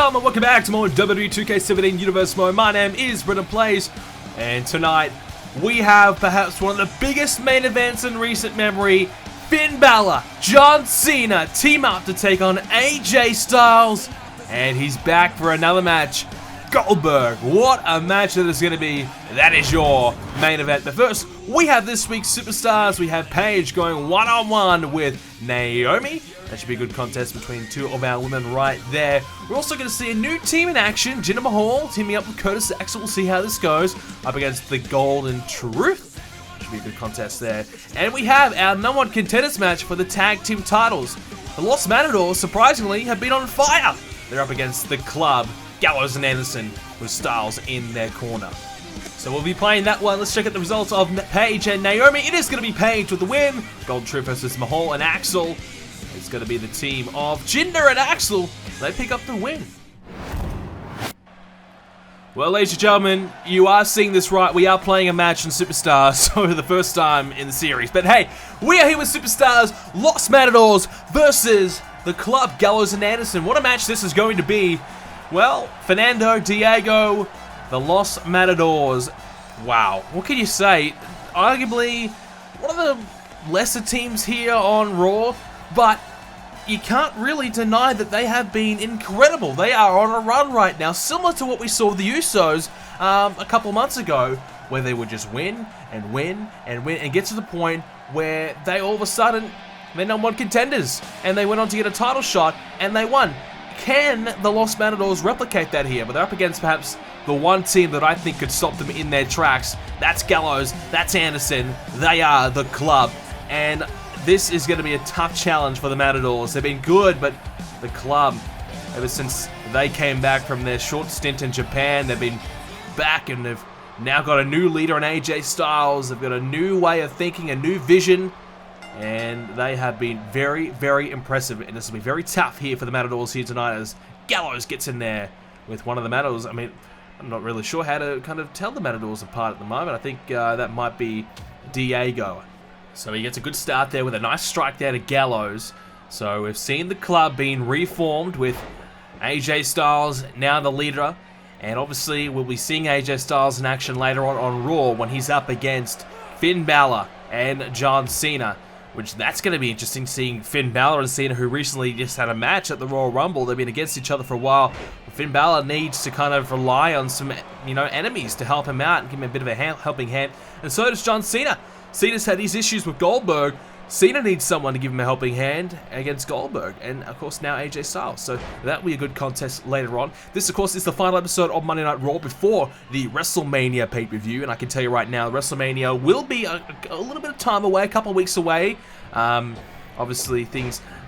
gentlemen, welcome back to more WWE 2k17 Universe Mode. My name is BrendenPlayz, and tonight we have perhaps one of the biggest main events in recent memory. Finn Balor, John Cena team up to take on AJ Styles, and he's back for another match. Goldberg, what a match that is going to be. That is your main event. But first, we have this week's superstars. We have Paige going one-on-one with Naomi. That should be a good contest between two of our women right there. We're also going to see a new team in action. Jinder Mahal teaming up with Curtis Axel. We'll see how this goes up against the Golden Truth. Should be a good contest there. And we have our #1 contenders match for the tag team titles. The Los Matadors, surprisingly, have been on fire. They're up against the Club, Gallows and Anderson, with Styles in their corner. So we'll be playing that one. Let's check out the results of Paige and Naomi. It is going to be Paige with the win. Golden Truth versus Mahal and Axel. It's going to be the team of Jinder and Axel. They pick up the win. Well, ladies and gentlemen, you are seeing this right. We are playing a match in Superstars for the first time in the series. But hey, we are here with Superstars, Los Matadors versus the Club, Gallows and Anderson. What a match this is going to be. Well, Fernando, Diego, the Los Matadors. Wow, what can you say? Arguably, one of the lesser teams here on Raw, but you can't really deny that they have been incredible. They are on a run right now, similar to what we saw with the Usos a couple months ago, where they would just win and win and win and get to the point where they all of a sudden, they're #1 contenders, and they went on to get a title shot, and they won. Can the Los Matadors replicate that here? But they're up against perhaps the one team that I think could stop them in their tracks. That's Gallows, that's Anderson, they are the Club, and this is going to be a tough challenge for the Matadors. They've been good, but the Club, ever since they came back from their short stint in Japan, they've been back and they've now got a new leader in AJ Styles. They've got a new way of thinking, a new vision, and they have been very, very impressive. And this will be very tough here for the Matadors here tonight as Gallows gets in there with one of the Matadors. I mean, I'm not really sure how to kind of tell the Matadors apart at the moment. I think that might be Diego. So he gets a good start there with a nice strike there to Gallows. So we've seen the Club being reformed with AJ Styles now the leader. And obviously we'll be seeing AJ Styles in action later on Raw when he's up against Finn Balor and John Cena. Which that's going to be interesting, seeing Finn Balor and Cena, who recently just had a match at the Royal Rumble. They've been against each other for a while. Finn Balor needs to kind of rely on some, enemies to help him out and give him a bit of a helping hand. And so does John Cena. Cena's had these issues with Goldberg. Cena needs someone to give him a helping hand against Goldberg. And, of course, now AJ Styles. So that will be a good contest later on. This, of course, is the final episode of Monday Night Raw before the WrestleMania pay-per-view. And I can tell you right now, WrestleMania will be a little bit of time away, a couple of weeks away. Obviously, the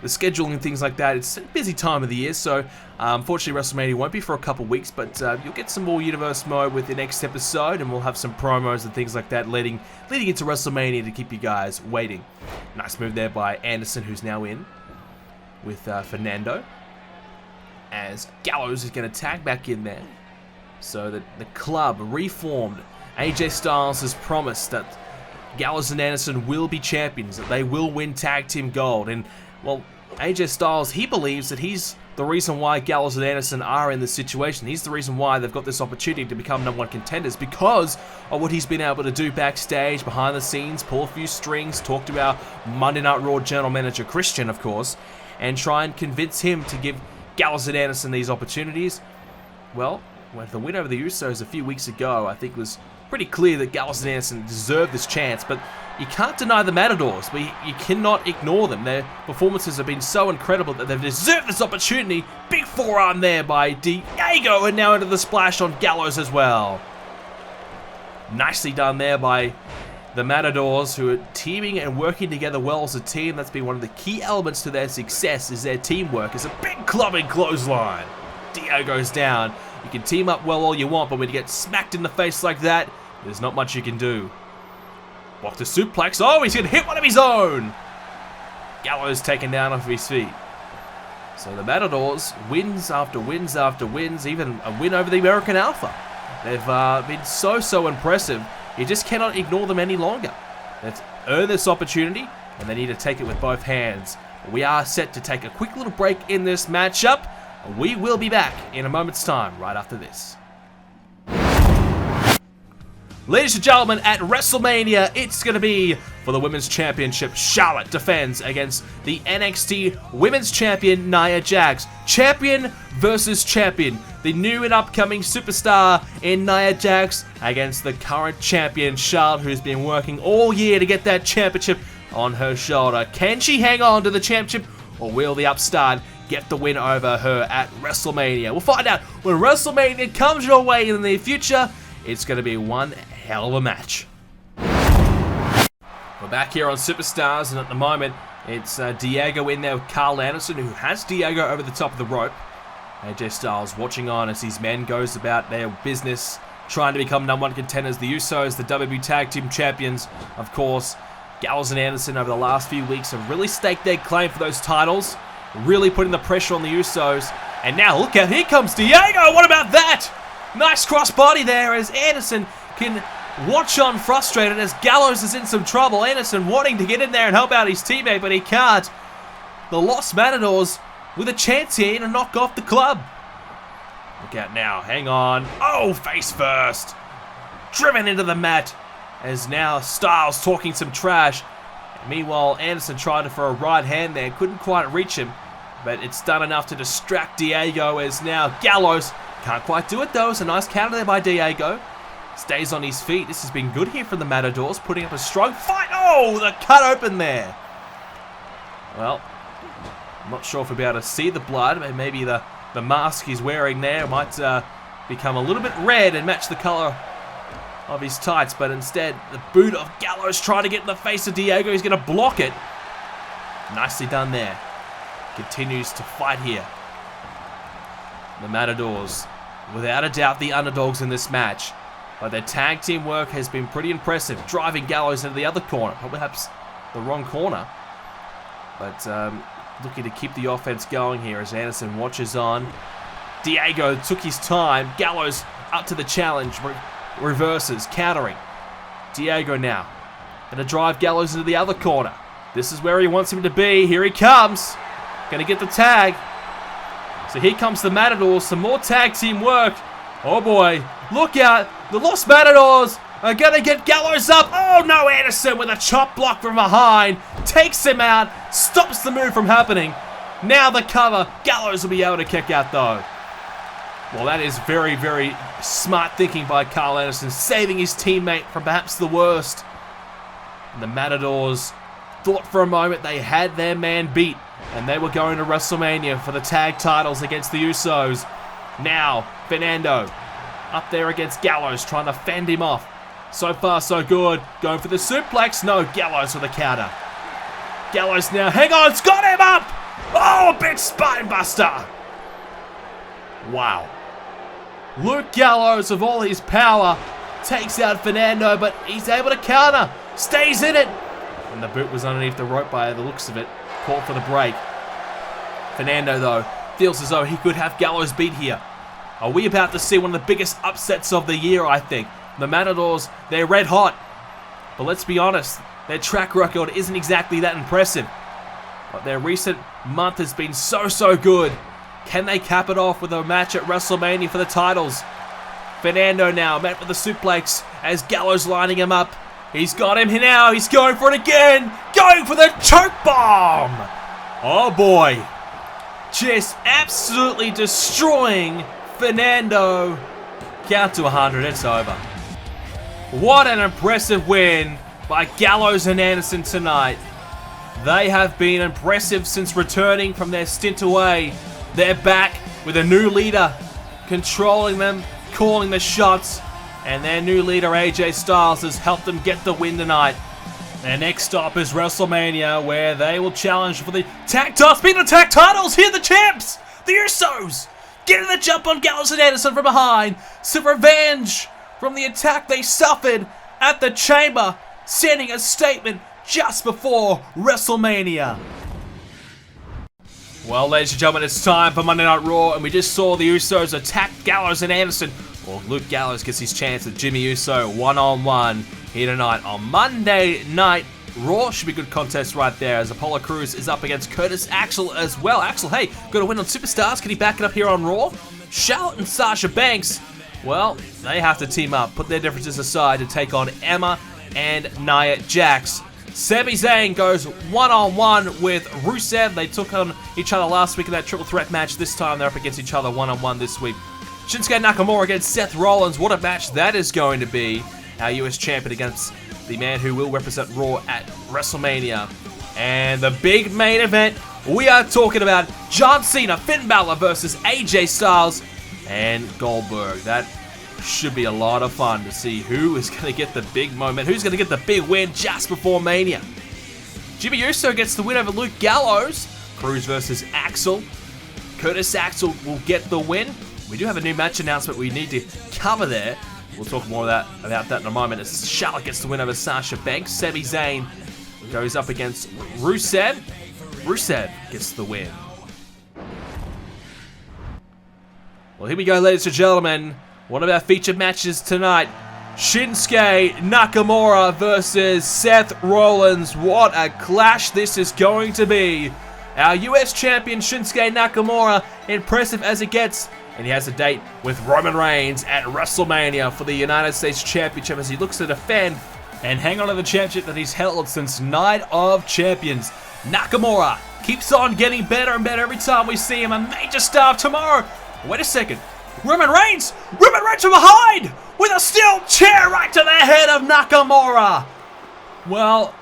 scheduling and things like that, it's a busy time of the year, so unfortunately WrestleMania won't be for a couple of weeks, but you'll get some more Universe Mode with the next episode, and we'll have some promos and things like that leading into WrestleMania to keep you guys waiting. Nice move there by Anderson, who's now in with Fernando, as Gallows is going to tag back in there, so that the Club reformed. AJ Styles has promised that Gallows and Anderson will be champions, that they will win Tag Team Gold. And, well, AJ Styles, he believes that he's the reason why Gallows and Anderson are in this situation. He's the reason why they've got this opportunity to become #1 contenders, because of what he's been able to do backstage, behind the scenes, pull a few strings, talk to our Monday Night Raw general manager, Christian, of course, and try and convince him to give Gallows and Anderson these opportunities. Well, with the win over the Usos a few weeks ago, I think was pretty clear that Gallows and Anderson deserve this chance, but you can't deny the Matadors, but you cannot ignore them. Their performances have been so incredible that they've deserved this opportunity. Big forearm there by Diego, and now into the splash on Gallows as well. Nicely done there by the Matadors, who are teaming and working together well as a team. That's been one of the key elements to their success, is their teamwork. It's a big clubbing clothesline. Diego's down. You can team up well all you want, but when you get smacked in the face like that, there's not much you can do. Walk to suplex. Oh, he's going to hit one of his own. Gallows taken down off his feet. So the Matadors, wins after wins after wins, even a win over the American Alpha. They've been so impressive. You just cannot ignore them any longer. They've earned this opportunity, and they need to take it with both hands. But we are set to take a quick little break in this matchup. We will be back in a moment's time, right after this. Ladies and gentlemen, at WrestleMania, it's going to be for the Women's Championship. Charlotte defends against the NXT Women's Champion, Nia Jax. Champion versus champion. The new and upcoming superstar in Nia Jax against the current champion, Charlotte, who's been working all year to get that championship on her shoulder. Can she hang on to the championship, or will the upstart get the win over her at WrestleMania? We'll find out when WrestleMania comes your way in the near future. It's going to be one hell of a match. We're back here on Superstars, and at the moment, it's Diego in there with Carl Anderson, who has Diego over the top of the rope. AJ Styles watching on as his men goes about their business, trying to become #1 contenders. The Usos, the WWE Tag Team Champions, of course. Gallows and Anderson over the last few weeks have really staked their claim for those titles, really putting the pressure on the Usos. And now, look out, here comes Diego! What about that? Nice crossbody there as Anderson can watch on frustrated as Gallows is in some trouble. Anderson wanting to get in there and help out his teammate, but he can't. The Los Matadors with a chance here to knock off the club. Look out now, hang on. Oh, face first. Driven into the mat as now Styles talking some trash. Meanwhile, Anderson tried for a right hand there, couldn't quite reach him, but it's done enough to distract Diego as now Gallows can't quite do it though. It's a nice counter there by Diego. Stays on his feet. This has been good here from the Matadors, putting up a strong fight. Oh, the cut open there. Well, I'm not sure if we'll be able to see the blood, but maybe the mask he's wearing there might become a little bit red and match the color of his tights, but instead the boot of Gallows trying to get in the face of Diego. He's going to block it. Nicely done there. Continues to fight here. The Matadors, without a doubt, the underdogs in this match. But their tag team work has been pretty impressive, driving Gallows into the other corner, or perhaps the wrong corner. But looking to keep the offense going here as Anderson watches on. Diego took his time. Gallows up to the challenge, reverses, countering. Diego now going to drive Gallows into the other corner. This is where he wants him to be. Here he comes. Going to get the tag. So here comes the Matadors, some more tag team work. Oh boy, look out, the Los Matadors are going to get Gallows up. Oh no, Anderson with a chop block from behind, takes him out, stops the move from happening. Now the cover, Gallows will be able to kick out though. Well, that is very, very smart thinking by Carl Anderson, saving his teammate from perhaps the worst. And the Matadors thought for a moment they had their man beat, and they were going to WrestleMania for the tag titles against the Usos. Now, Fernando up there against Gallows, trying to fend him off. So far, so good. Going for the suplex. No, Gallows for the counter. Gallows now, hang on, it's got him up! Oh, a big spine buster! Wow. Luke Gallows, of all his power, takes out Fernando, but he's able to counter. Stays in it. And the boot was underneath the rope by the looks of it. Caught for the break. Fernando, though, feels as though he could have Gallows beat here. Are we about to see one of the biggest upsets of the year, I think? The Matadors, they're red hot. But let's be honest, their track record isn't exactly that impressive. But their recent month has been so good. Can they cap it off with a match at WrestleMania for the titles? Fernando now met with the suplex as Gallows lining him up. He's got him now. He's going for it again. Going for the choke bomb. Oh boy. Just absolutely destroying Fernando. Count to 100. It's over. What an impressive win by Gallows and Anderson tonight. They have been impressive since returning from their stint away. They're back with a new leader, controlling them, calling the shots, and their new leader AJ Styles has helped them get the win tonight. Their next stop is WrestleMania, where they will challenge for the tag titles. Speaking of tag titles, here are the champs, the Usos, getting the jump on Gallows and Anderson from behind. Some revenge from the attack they suffered at the Chamber, sending a statement just before WrestleMania. Well, ladies and gentlemen, it's time for Monday Night Raw, and we just saw the Usos attack Gallows and Anderson. Well, Luke Gallows gets his chance with Jimmy Uso one-on-one here tonight on Monday Night Raw. Should be a good contest right there as Apollo Crews is up against Curtis Axel as well. Axel, hey, got a win on Superstars. Can he back it up here on Raw? Charlotte and Sasha Banks, well, they have to team up, put their differences aside to take on Emma and Nia Jax. Sami Zayn goes one-on-one with Rusev. They took on each other last week in that triple threat match. This time they're up against each other one-on-one this week. Shinsuke Nakamura against Seth Rollins. What a match that is going to be. Our US champion against the man who will represent Raw at WrestleMania. And the big main event, we are talking about John Cena, Finn Balor versus AJ Styles and Goldberg. That should be a lot of fun to see who is going to get the big moment, who's going to get the big win just before Mania. Jimmy Uso gets the win over Luke Gallows. Crews versus Axel. Curtis Axel will get the win. We do have a new match announcement we need to cover there. We'll talk more about that in a moment. As Charlotte gets the win over Sasha Banks. Sami Zayn goes up against Rusev. Rusev gets the win. Well, here we go, ladies and gentlemen. One of our featured matches tonight. Shinsuke Nakamura versus Seth Rollins. What a clash this is going to be. Our US champion Shinsuke Nakamura, impressive as it gets. And he has a date with Roman Reigns at WrestleMania for the United States Championship as he looks to defend and hang on to the championship that he's held since Night of Champions. Nakamura keeps on getting better and better every time we see him. A major star tomorrow. Wait a second. Roman Reigns from behind with a steel chair right to the head of Nakamura. Well,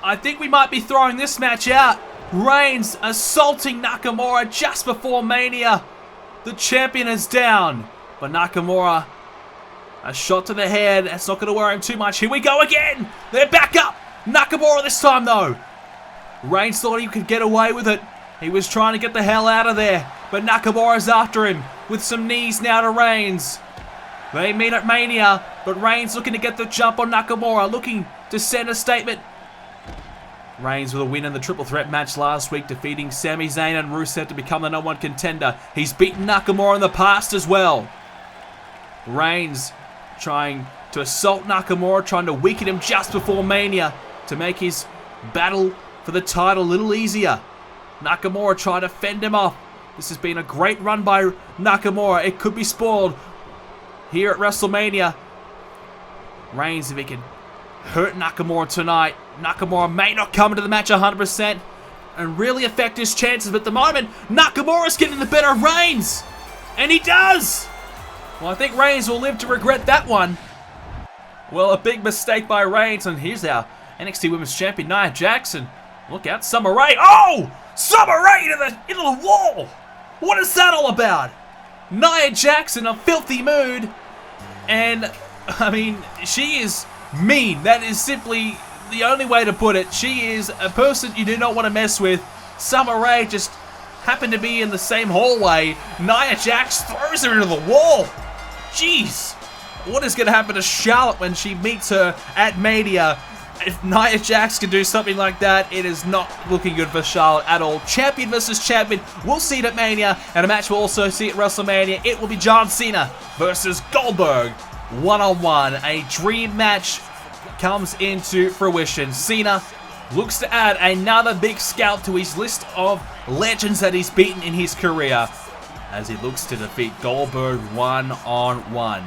I think we might be throwing this match out. Reigns assaulting Nakamura just before Mania. The champion is down, but Nakamura, a shot to the head. That's not going to worry him too much. Here we go again. They're back up. Nakamura this time, though. Reigns thought he could get away with it. He was trying to get the hell out of there, but Nakamura's after him with some knees now to Reigns. They meet at Mania, but Reigns looking to get the jump on Nakamura, looking to send a statement. Reigns with a win in the triple threat match last week, defeating Sami Zayn and Rusev to become the #1 contender. He's beaten Nakamura in the past as well. Reigns trying to assault Nakamura, trying to weaken him just before Mania to make his battle for the title a little easier. Nakamura trying to fend him off. This has been a great run by Nakamura. It could be spoiled here at WrestleMania. Reigns, if he can hurt Nakamura tonight, Nakamura may not come into the match 100% and really affect his chances, but at the moment, Nakamura's getting the better of Reigns. And he does! Well, I think Reigns will live to regret that one. Well, a big mistake by Reigns, and here's our NXT Women's Champion, Nia Jax. Look out, Summer Rae. Oh! Summer Rae into the wall! What is that all about? Nia Jax in a filthy mood. And, I mean, she is mean. That is simply the only way to put it. She is a person you do not want to mess with. Summer Rae just happened to be in the same hallway. Nia Jax throws her into the wall. Jeez. What is going to happen to Charlotte when she meets her at Mania? If Nia Jax can do something like that, it is not looking good for Charlotte at all. Champion versus champion. We'll see it at Mania, and a match we'll also see at WrestleMania. It will be John Cena versus Goldberg. One-on-one. A dream match comes into fruition. Cena looks to add another big scalp to his list of legends that he's beaten in his career as he looks to defeat Goldberg one-on-one.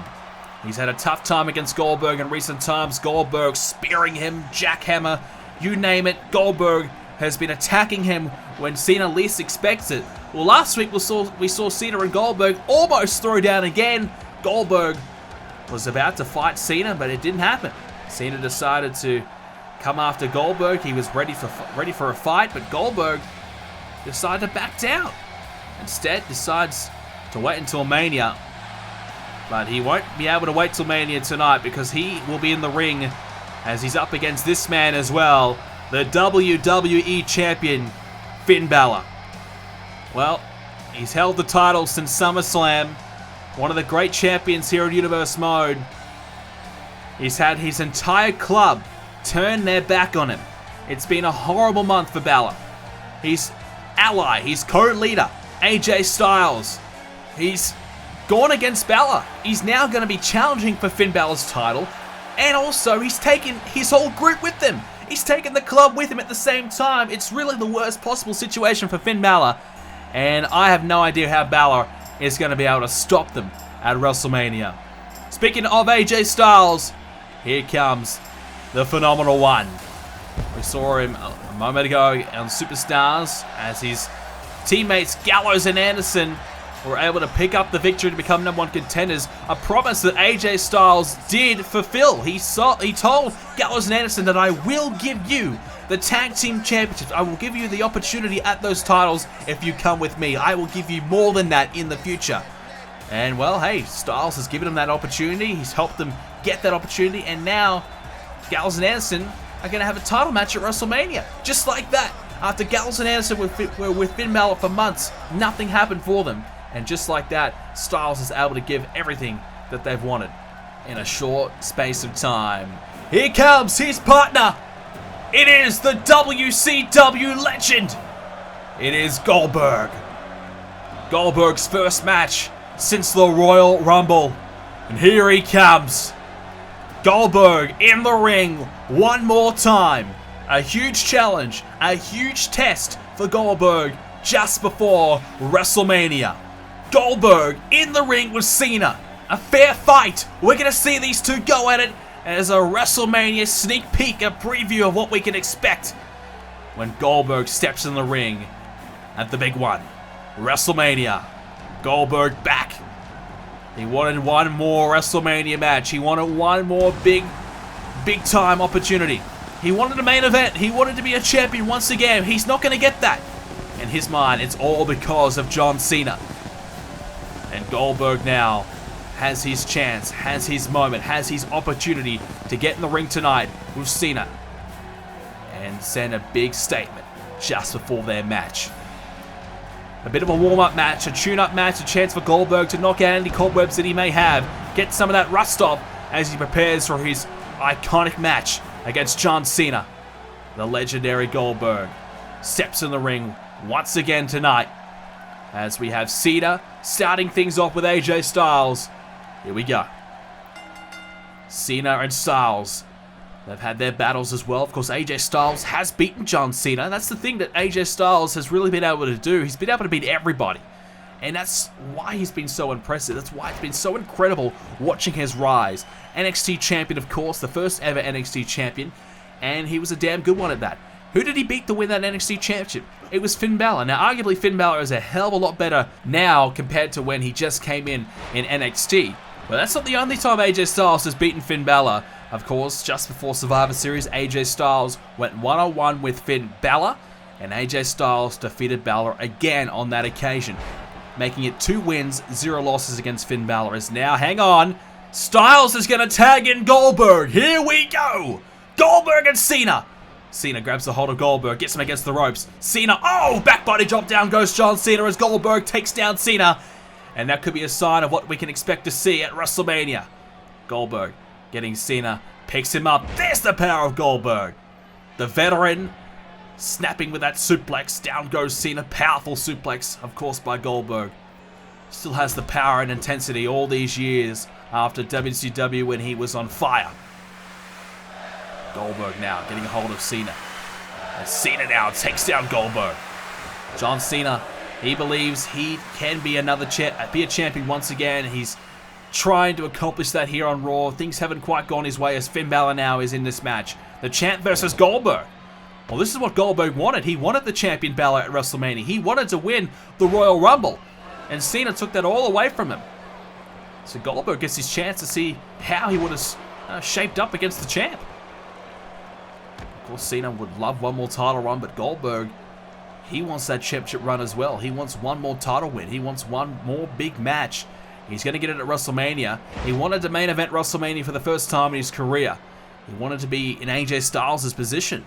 He's had a tough time against Goldberg in recent times. Goldberg spearing him, jackhammer, you name it. Goldberg has been attacking him when Cena least expects it. Well, last week we saw Cena and Goldberg almost throw down again. Goldberg was about to fight Cena, but it didn't happen. Cena decided to come after Goldberg. He was ready for a fight, but Goldberg decided to back down. Instead, decides to wait until Mania. But he won't be able to wait till Mania tonight because he will be in the ring as he's up against this man as well, the WWE Champion, Finn Balor. Well, he's held the title since SummerSlam, one of the great champions here in Universe Mode. He's had his entire club turn their back on him. It's been a horrible month for Balor. His ally, his co-leader, AJ Styles, he's gone against Balor. He's now going to be challenging for Finn Balor's title. And also, he's taken his whole group with him. He's taken the club with him at the same time. It's really the worst possible situation for Finn Balor. And I have no idea how Balor is going to be able to stop them at WrestleMania. Speaking of AJ Styles, here comes the Phenomenal One. We saw him a moment ago on Superstars as his teammates Gallows and Anderson were able to pick up the victory to become #1 contenders. A promise that AJ Styles did fulfill. He told Gallows and Anderson that I will give you the Tag Team Championships. I will give you the opportunity at those titles if you come with me. I will give you more than that in the future. And well, hey, Styles has given him that opportunity. He's helped them get that opportunity. And now Gallows and Anderson are going to have a title match at WrestleMania. Just like that. After Gallows and Anderson were with Finn Balor for months, nothing happened for them. And just like that, Styles is able to give everything that they've wanted in a short space of time. Here comes his partner. It is the WCW legend. It is Goldberg. Goldberg's first match since the Royal Rumble. And here he comes. Goldberg in the ring one more time. A huge challenge, a huge test for Goldberg just before WrestleMania. Goldberg in the ring with Cena. A fair fight. We're going to see these two go at it as a WrestleMania sneak peek, a preview of what we can expect when Goldberg steps in the ring at the big one. WrestleMania. Goldberg back. He wanted one more WrestleMania match. He wanted one more big time opportunity. He wanted a main event. He wanted to be a champion once again. He's not going to get that. In his mind, it's all because of John Cena. And Goldberg now has his chance, has his moment, has his opportunity to get in the ring tonight with Cena and send a big statement just before their match. A bit of a warm-up match, a tune-up match, a chance for Goldberg to knock out any cobwebs that he may have, get some of that rust off as he prepares for his iconic match against John Cena. The legendary Goldberg steps in the ring once again tonight as we have Cena starting things off with AJ Styles. Here we go. Cena and Styles. They've had their battles as well. Of course, AJ Styles has beaten John Cena. That's the thing that AJ Styles has really been able to do. He's been able to beat everybody. And that's why he's been so impressive. That's why it's been so incredible watching his rise. NXT champion, of course, the first ever NXT champion. And he was a damn good one at that. Who did he beat to win that NXT championship? It was Finn Balor. Now, arguably, Finn Balor is a hell of a lot better now compared to when he just came in NXT. But that's not the only time AJ Styles has beaten Finn Balor. Of course, just before Survivor Series, AJ Styles went one-on-one with Finn Balor, and AJ Styles defeated Balor again on that occasion, making it 2 wins, 0 losses against Finn Balor. As now, hang on, Styles is going to tag in Goldberg. Here we go. Goldberg and Cena. Cena grabs the hold of Goldberg, gets him against the ropes. Cena, oh, back body drop, down goes John Cena as Goldberg takes down Cena. And that could be a sign of what we can expect to see at WrestleMania. Goldberg getting Cena, picks him up. There's the power of Goldberg. The veteran snapping with that suplex. Down goes Cena. Powerful suplex, of course, by Goldberg. Still has the power and intensity all these years after WCW when he was on fire. Goldberg now getting a hold of Cena. And Cena now takes down Goldberg. John Cena, he believes he can be be a champion once again. He's trying to accomplish that here on Raw. Things haven't quite gone his way as Finn Balor now is in this match. The champ versus Goldberg. Well, this is what Goldberg wanted. He wanted the champion Balor at WrestleMania. He wanted to win the Royal Rumble. And Cena took that all away from him. So Goldberg gets his chance to see how he would have shaped up against the champ. Of course, Cena would love one more title run, but Goldberg, he wants that championship run as well. He wants one more title win. He wants one more big match. He's going to get it at WrestleMania. He wanted to main event WrestleMania for the first time in his career. He wanted to be in AJ Styles' position,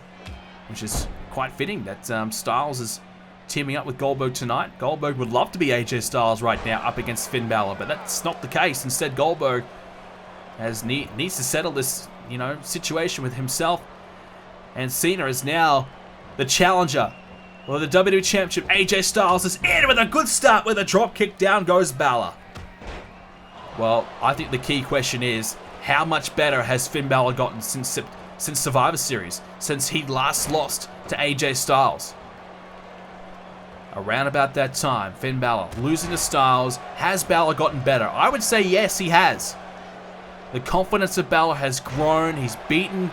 which is quite fitting that Styles is teaming up with Goldberg tonight. Goldberg would love to be AJ Styles right now up against Finn Balor, but that's not the case. Instead, Goldberg needs to settle this, situation with himself. And Cena is now the challenger. Well, the WWE Championship, AJ Styles is in with a good start with a drop kick. Down goes Balor. Well, I think the key question is, How much better has Finn Balor gotten since Survivor Series? Since he last lost to AJ Styles? Around about that time, Finn Balor losing to Styles. Has Balor gotten better? I would say yes, he has. The confidence of Balor has grown. He's beaten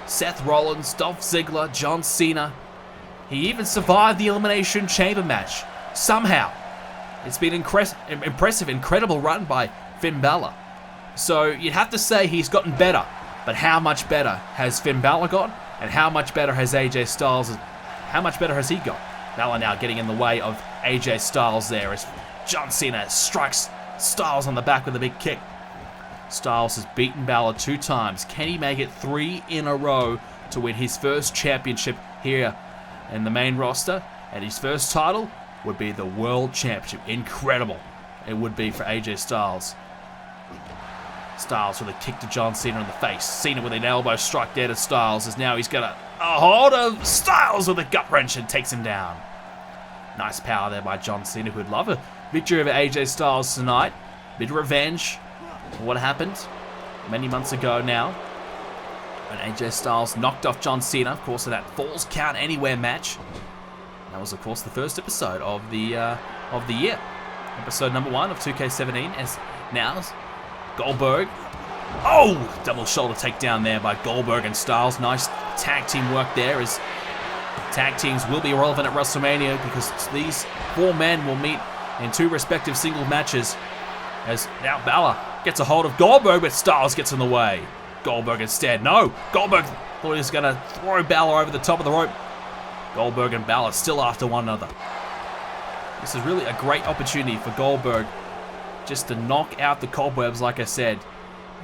Seth Rollins, Dolph Ziggler, John Cena. He even survived the Elimination Chamber match. Somehow. It's been impressive, incredible run by Finn Balor. So you'd have to say he's gotten better. But how much better has Finn Balor got? And how much better has AJ Styles? How much better has he got? Balor now getting in the way of AJ Styles there as John Cena strikes Styles on the back with a big kick. Styles has beaten Balor 2 times. Can he make it 3 in a row to win his first championship here in the main roster? And his first title would be the World Championship. Incredible it would be for AJ Styles. Styles with a kick to John Cena in the face. Cena with an elbow strike there to Styles as now he's got a hold of Styles with a gut wrench and takes him down. Nice power there by John Cena, who'd love a victory over AJ Styles tonight. Bit of revenge for what happened many months ago now when AJ Styles knocked off John Cena, of course, in that Falls Count Anywhere match. That was, of course, the first episode of the year. Episode number 1 of 2k17 as now Goldberg. Oh! Double shoulder takedown there by Goldberg and Styles. Nice tag team work there as tag teams will be relevant at WrestleMania because these 4 men will meet in 2 respective single matches. As now Balor gets a hold of Goldberg, but Styles gets in the way. Goldberg instead. No! Goldberg thought he was going to throw Balor over the top of the rope. Goldberg and Balor still after one another. This is really a great opportunity for Goldberg just to knock out the cobwebs, like I said.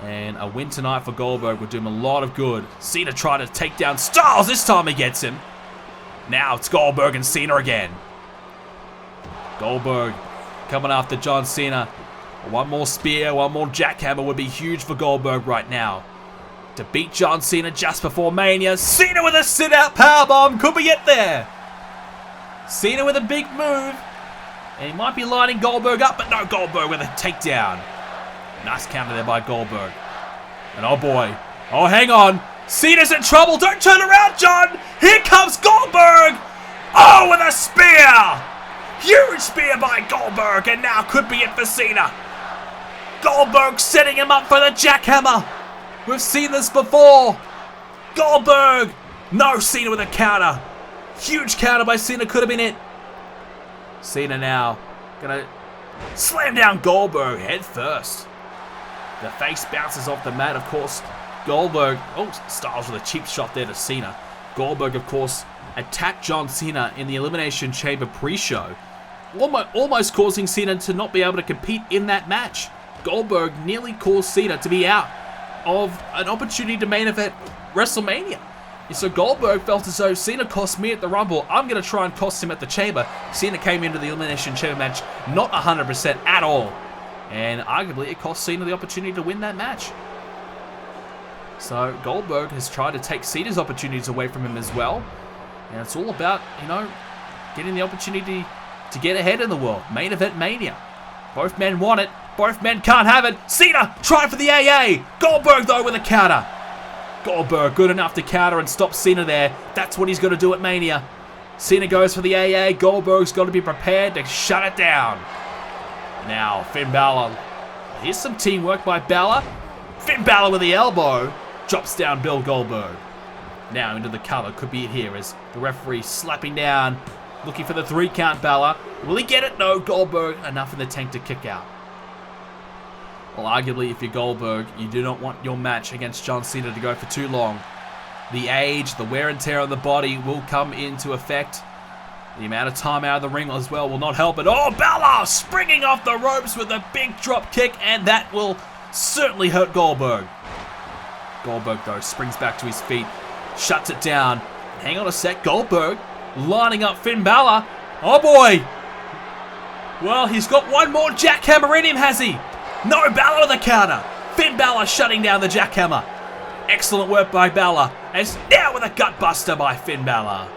And a win tonight for Goldberg would do him a lot of good. Cena trying to take down Styles. This time he gets him. Now it's Goldberg and Cena again. Goldberg coming after John Cena. One more spear, one more jackhammer would be huge for Goldberg right now. To beat John Cena just before Mania. Cena with a sit-out powerbomb. Could we get there? Cena with a big move. And he might be lining Goldberg up, but no, Goldberg with a takedown. Nice counter there by Goldberg. And oh boy. Oh, hang on. Cena's in trouble. Don't turn around, John. Here comes Goldberg. Oh, with a spear. Huge spear by Goldberg. And now could be it for Cena. Goldberg setting him up for the jackhammer. We've seen this before. Goldberg. No, Cena with a counter. Huge counter by Cena. Could have been it. Cena now gonna slam down Goldberg head first. The face bounces off the mat, of course. Goldberg, oh, Styles with a cheap shot there to Cena. Goldberg, of course, attacked John Cena in the Elimination Chamber pre-show, almost causing Cena to not be able to compete in that match. Goldberg nearly caused Cena to be out of an opportunity to main event WrestleMania. And so Goldberg felt as though Cena cost me at the Rumble. I'm going to try and cost him at the Chamber. Cena came into the Elimination Chamber match not 100% at all. And arguably it cost Cena the opportunity to win that match. So Goldberg has tried to take Cena's opportunities away from him as well. And it's all about, you know, getting the opportunity to get ahead in the world. Main event mania. Both men want it. Both men can't have it. Cena trying for the AA. Goldberg though with a counter. Goldberg good enough to counter and stop Cena there. That's what he's going to do at Mania. Cena goes for the AA. Goldberg's got to be prepared to shut it down. Now Finn Balor. Here's some teamwork by Balor. Finn Balor with the elbow. Drops down Bill Goldberg. Now into the cover. Could be it here as the referee slapping down. Looking for the 3 count Balor. Will he get it? No. Goldberg enough in the tank to kick out. Well, arguably, if you're Goldberg, you do not want your match against John Cena to go for too long. The age, the wear and tear on the body will come into effect. The amount of time out of the ring as well will not help it. Oh, Balor springing off the ropes with a big drop kick, and that will certainly hurt Goldberg. Goldberg, though, springs back to his feet, shuts it down. Hang on a sec, Goldberg lining up Finn Balor. Oh, boy. Well, he's got one more jackhammer in him, has he? No, Balor with a counter. Finn Balor shutting down the jackhammer. Excellent work by Balor. And now with a gut buster by Finn Balor.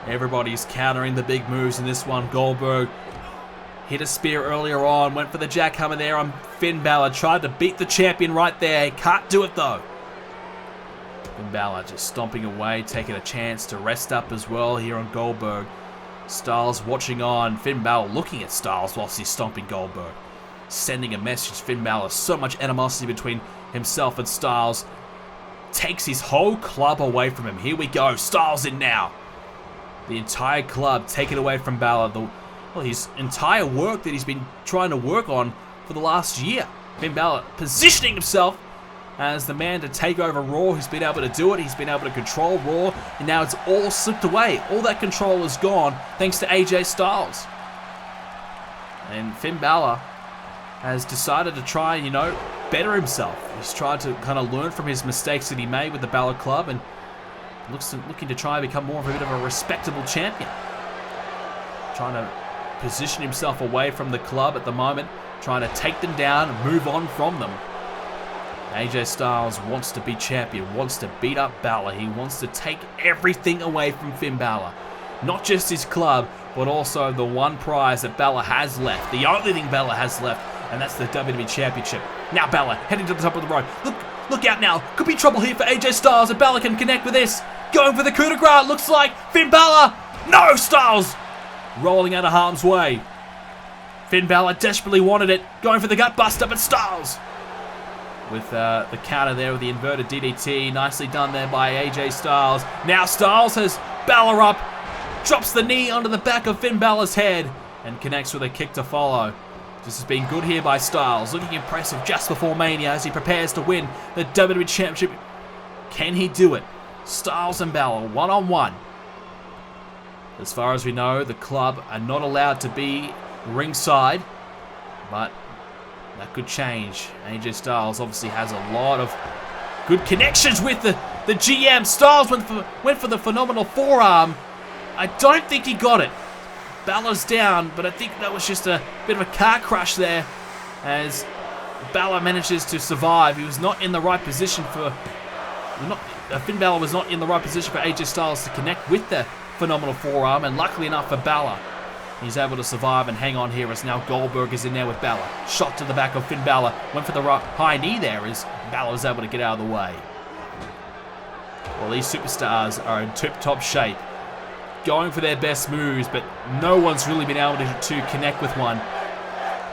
Everybody's countering the big moves in this one. Goldberg, Hit a spear earlier on. Went for the jackhammer there on Finn Balor. Tried to beat the champion right there. Can't do it though. Finn Balor just stomping away. Taking a chance to rest up as well here on Goldberg. Styles watching on. Finn Balor looking at Styles whilst he's stomping Goldberg. Sending a message. Finn Balor. So much animosity between himself and Styles. Takes his whole club away from him. Here we go. Styles in now. The entire club taken away from Balor. His entire work that he's been trying to work on for the last year. Finn Balor positioning himself as the man to take over Raw. He's been able to do it. He's been able to control Raw. And now it's all slipped away. All that control is gone thanks to AJ Styles. And Finn Balor has decided to try, better himself. He's tried to kind of learn from his mistakes that he made with the Balor Club and looking to try and become more of a bit of a respectable champion. Trying to position himself away from the club at the moment. Trying to take them down and move on from them. AJ Styles wants to be champion. Wants to beat up Balor. He wants to take everything away from Finn Balor. Not just his club, but also the one prize that Balor has left. The only thing Balor has left. And that's the WWE Championship. Now Balor heading to the top of the road. Look out now. Could be trouble here for AJ Styles. And Balor can connect with this. Going for the coup de grace. Looks like Finn Balor. No, Styles. Rolling out of harm's way. Finn Balor desperately wanted it. Going for the gut buster, but Styles. With the counter there with the inverted DDT. Nicely done there by AJ Styles. Now Styles has Balor up. Drops the knee onto the back of Finn Balor's head. And connects with a kick to follow. This has been good here by Styles. Looking impressive just before Mania as he prepares to win the WWE Championship. Can he do it? Styles and Balor one-on-one. As far as we know, the club are not allowed to be ringside. But that could change. AJ Styles obviously has a lot of good connections with the GM. Styles went for the phenomenal forearm. I don't think he got it. Balor's down, but I think that was just a bit of a car crash there as Balor manages to survive. He was not in the right position for... Finn Balor was not in the right position for AJ Styles to connect with the phenomenal forearm, and luckily enough for Balor, he's able to survive and hang on here as now Goldberg is in there with Balor. Shot to the back of Finn Balor. Went for the right high knee there as Balor was able to get out of the way. Well, these superstars are in tip-top shape. Going for their best moves, but no one's really been able to connect with one.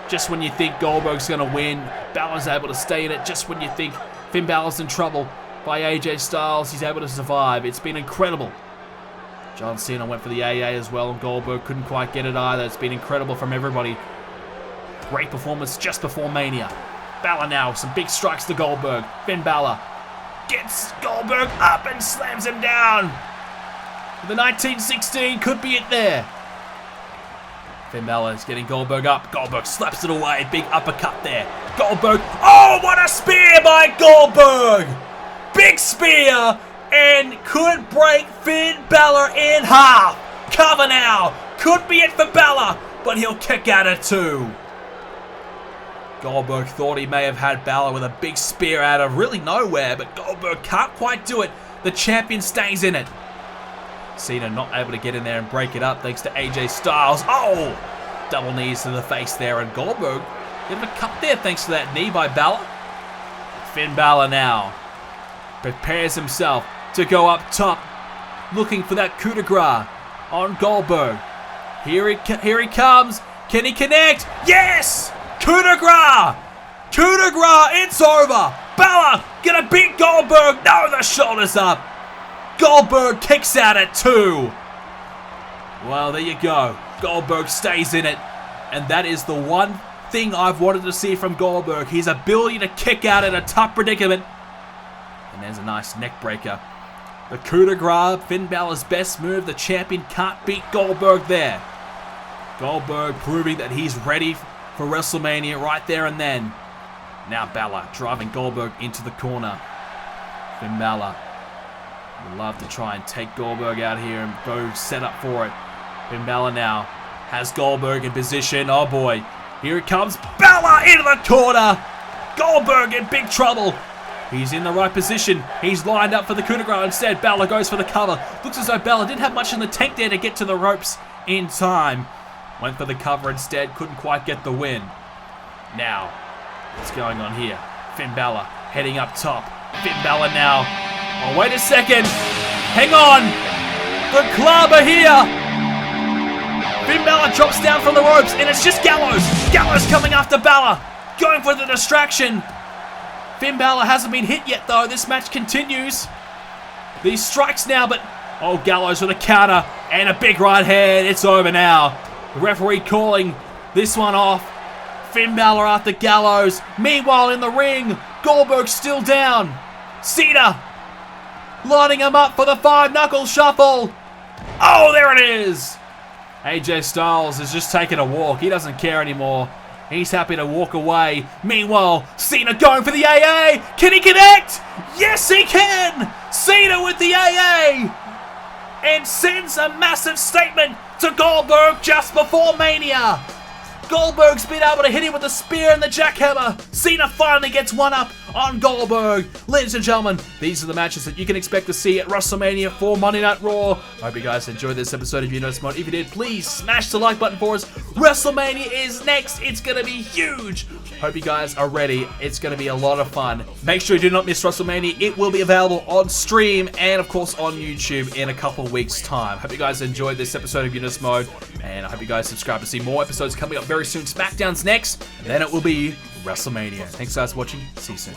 Just when you think Goldberg's going to win, Balor's able to stay in it. Just when you think Finn Balor's in trouble by AJ Styles, he's able to survive. It's been incredible. John Cena went for the AA as well, and Goldberg couldn't quite get it either. It's been incredible from everybody. Great performance just before Mania. Balor now, some big strikes to Goldberg. Finn Balor gets Goldberg up and slams him down. The 1916 could be it there. Finn Balor is getting Goldberg up. Goldberg slaps it away. Big uppercut there. Goldberg. Oh, what a spear by Goldberg! Big spear and could break Finn Balor in half. Cover now. Could be it for Balor, but he'll kick out it too. Goldberg thought he may have had Balor with a big spear out of really nowhere, but Goldberg can't quite do it. The champion stays in it. Cena not able to get in there and break it up thanks to AJ Styles. Oh! Double knees to the face there, and Goldberg get him a cut there thanks to that knee by Balor. Finn Balor now prepares himself to go up top, looking for that coup de grace on Goldberg. Here he comes. Can he connect? Yes! Coup de grace! Coup de grace! It's over! Balor gonna beat Goldberg! No, the shoulders up! Goldberg kicks out at 2. Well, there you go. Goldberg stays in it. And that is the one thing I've wanted to see from Goldberg. His ability to kick out in a tough predicament. And there's a nice neck breaker. The coup de grace, Finn Balor's best move. The champion can't beat Goldberg there. Goldberg proving that he's ready for WrestleMania right there and then. Now Balor driving Goldberg into the corner. Finn Balor would love to try and take Goldberg out here and go set up for it. Finn Balor now has Goldberg in position. Oh boy, here it comes. Balor into the corner. Goldberg in big trouble. He's in the right position. He's lined up for the coup de grace. Instead, Balor goes for the cover. Looks as though Balor didn't have much in the tank there to get to the ropes in time. Went for the cover instead, couldn't quite get the win. Now, what's going on here? Finn Balor heading up top. Finn Balor now. Oh, wait a second. Hang on. The club are here. Finn Balor drops down from the ropes, and it's just Gallows. Gallows coming after Balor. Going for the distraction. Finn Balor hasn't been hit yet, though. This match continues. These strikes now, but... oh, Gallows with a counter and a big right hand. It's over now. The referee calling this one off. Finn Balor after Gallows. Meanwhile, in the ring, Goldberg still down. Cena lining him up for the 5-knuckle shuffle. Oh, there it is. AJ Styles is just taking a walk. He doesn't care anymore. He's happy to walk away. Meanwhile, Cena going for the AA. Can he connect? Yes, he can. Cena with the AA. And sends a massive statement to Goldberg just before Mania. Goldberg's been able to hit him with the spear and the jackhammer. Cena finally gets one up on Goldberg. Ladies and gentlemen, these are the matches that you can expect to see at WrestleMania for Monday Night Raw. I hope you guys enjoyed this episode of You Know Smart. If you did, please smash the like button for us. WrestleMania is next. It's going to be huge. Hope you guys are ready. It's going to be a lot of fun. Make sure you do not miss WrestleMania. It will be available on stream and, of course, on YouTube in a couple of weeks' time. Hope you guys enjoyed this episode of Eunice Mode, and I hope you guys subscribe to see more episodes coming up very soon. Smackdown's next, and then it will be WrestleMania. Thanks, guys, for watching. See you soon.